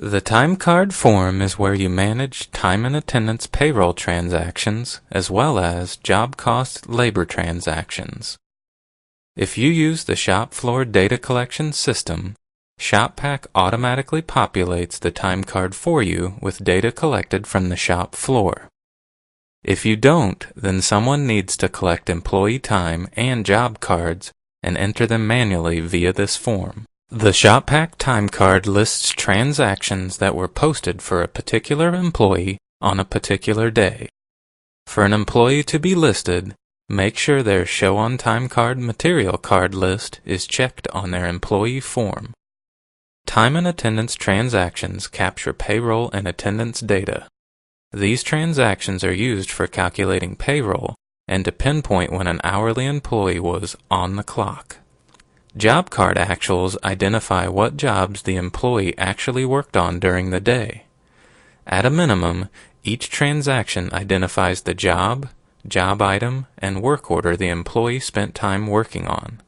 The Timecard form is where you manage time and attendance payroll transactions as well as job cost labor transactions. If you use the shop floor data collection system, ShopPAK automatically populates the Timecard for you with data collected from the shop floor. If you don't, then someone needs to collect employee time and job cards and enter them manually via this form. The ShopPAK Timecard lists transactions that were posted for a particular employee on a particular day. For an employee to be listed, make sure their Show on Timecard material card list is checked on their employee form. Time and attendance transactions capture payroll and attendance data. These transactions are used for calculating payroll and to pinpoint when an hourly employee was on the clock. Job card actuals identify what jobs the employee actually worked on during the day. At a minimum, each transaction identifies the job item, and work order the employee spent time working on.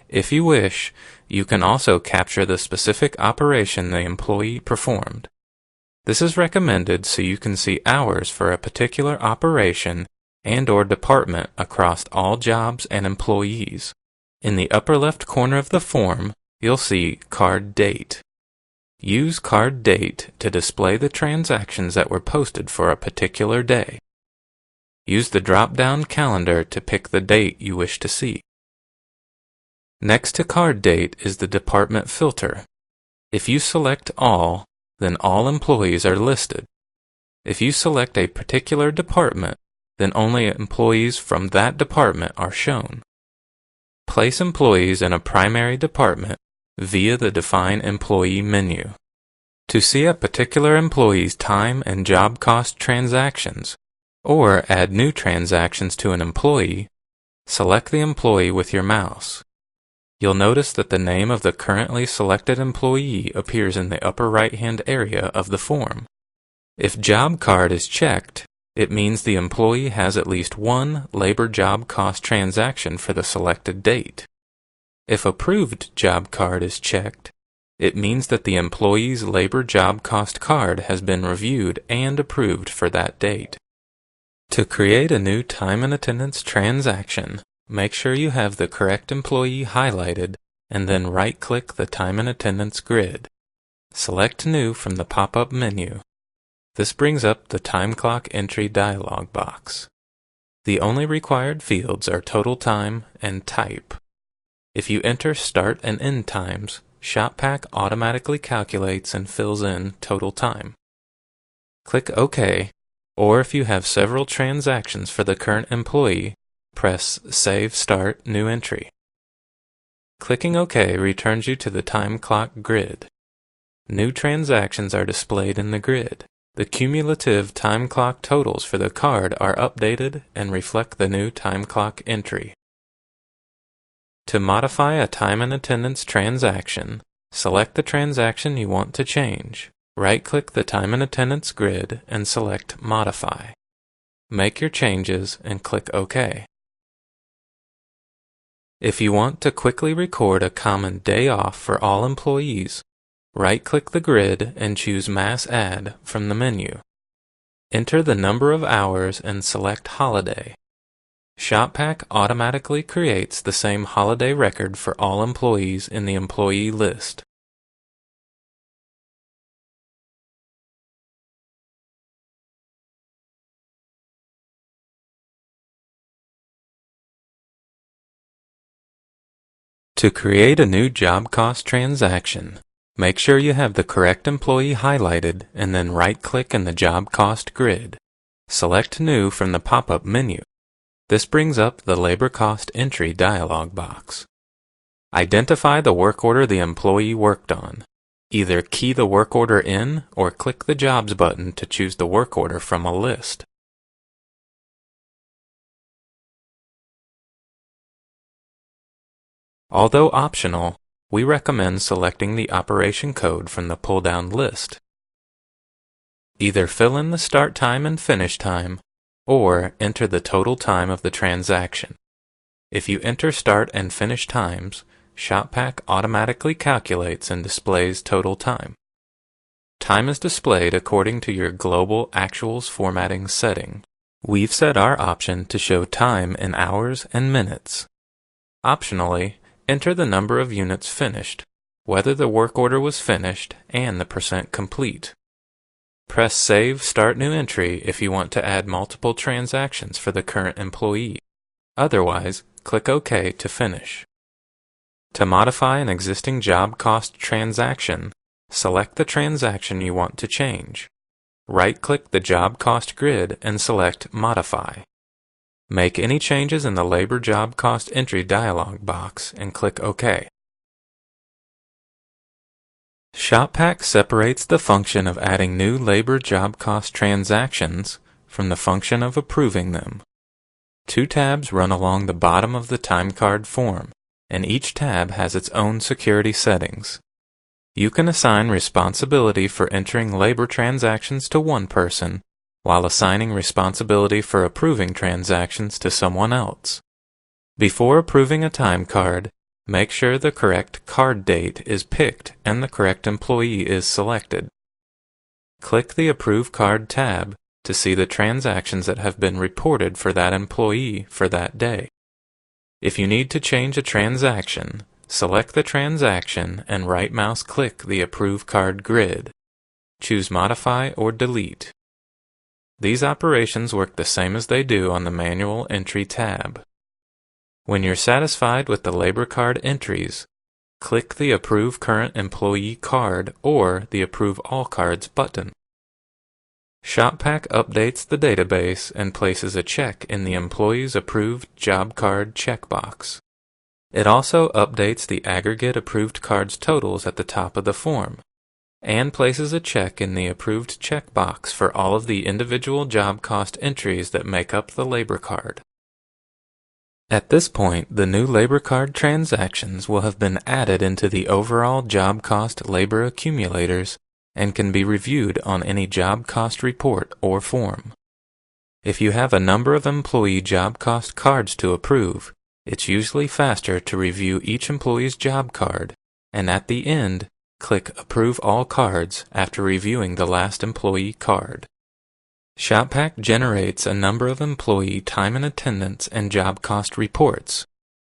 If you wish, you can also capture the specific operation the employee performed. This is recommended so you can see hours for a particular operation and/or department across all jobs and employees. In the upper left corner of the form, you'll see Card Date. Use Card Date to display the transactions that were posted for a particular day. Use the drop-down calendar to pick the date you wish to see. Next to Card Date is the department filter. If you select All, then all employees are listed. If you select a particular department, then only employees from that department are shown. Place employees in a primary department via the Define Employee menu. To see a particular employee's time and job cost transactions, or add new transactions to an employee, select the employee with your mouse. You'll notice that the name of the currently selected employee appears in the upper right-hand area of the form. If Job Card is checked, it means the employee has at least one labor job cost transaction for the selected date. If Approved Job Card is checked, it means that the employee's labor job cost card has been reviewed and approved for that date. To create a new time and attendance transaction, make sure you have the correct employee highlighted and then right-click the time and attendance grid. Select New from the pop-up menu. This brings up the Time Clock Entry dialog box. The only required fields are total time and type. If you enter start and end times, ShopPAK automatically calculates and fills in total time. Click OK, or if you have several transactions for the current employee, press Save Start New Entry. Clicking OK returns you to the time clock grid. New transactions are displayed in the grid. The cumulative time clock totals for the card are updated and reflect the new time clock entry. To modify a time and attendance transaction, select the transaction you want to change. Right-click the time and attendance grid and select Modify. Make your changes and click OK. If you want to quickly record a common day off for all employees, right-click the grid and choose Mass Add from the menu. Enter the number of hours and select Holiday. ShopPAK automatically creates the same holiday record for all employees in the employee list. To create a new job cost transaction, make sure you have the correct employee highlighted and then right-click in the job cost grid. Select New from the pop-up menu. This brings up the Labor Cost Entry dialog box. Identify the work order the employee worked on. Either key the work order in or click the Jobs button to choose the work order from a list. Although optional, we recommend selecting the operation code from the pull-down list. Either fill in the start time and finish time, or enter the total time of the transaction. If you enter start and finish times, ShopPAK automatically calculates and displays total time. Time is displayed according to your Global Actuals formatting setting. We've set our option to show time in hours and minutes. Optionally, enter the number of units finished, whether the work order was finished, and the % complete. Press Save Start New Entry if you want to add multiple transactions for the current employee. Otherwise, click OK to finish. To modify an existing job cost transaction, select the transaction you want to change. Right-click the job cost grid and select Modify. Make any changes in the Labor Job Cost Entry dialog box and click OK. ShopPAK separates the function of adding new labor job cost transactions from the function of approving them. Two tabs run along the bottom of the Timecard form, and each tab has its own security settings. You can assign responsibility for entering labor transactions to one person, while assigning responsibility for approving transactions to someone else. Before approving a timecard, make sure the correct card date is picked and the correct employee is selected. Click the Approve Card tab to see the transactions that have been reported for that employee for that day. If you need to change a transaction, select the transaction and right-mouse click the Approve Card grid. Choose Modify or Delete. These operations work the same as they do on the Manual Entry tab. When you're satisfied with the labor card entries, click the Approve Current Employee Card or the Approve All Cards button. ShopPAK updates the database and places a check in the Employee's Approved Job Card checkbox. It also updates the aggregate approved cards totals at the top of the form, and places a check in the Approved checkbox for all of the individual job cost entries that make up the labor card. At this point, the new labor card transactions will have been added into the overall job cost labor accumulators and can be reviewed on any job cost report or form. If you have a number of employee job cost cards to approve, it's usually faster to review each employee's job card, and at the end, click Approve All Cards after reviewing the last employee card. ShopPAK generates a number of employee time and attendance and job cost reports.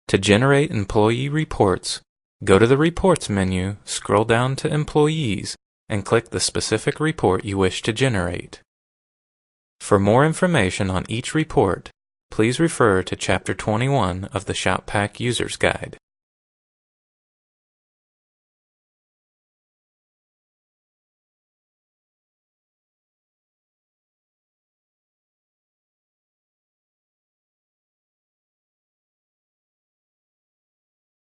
To generate employee reports, go to the Reports menu, scroll down to Employees, and click the specific report you wish to generate. For more information on each report, please refer to Chapter 21 of the ShopPAK User's Guide.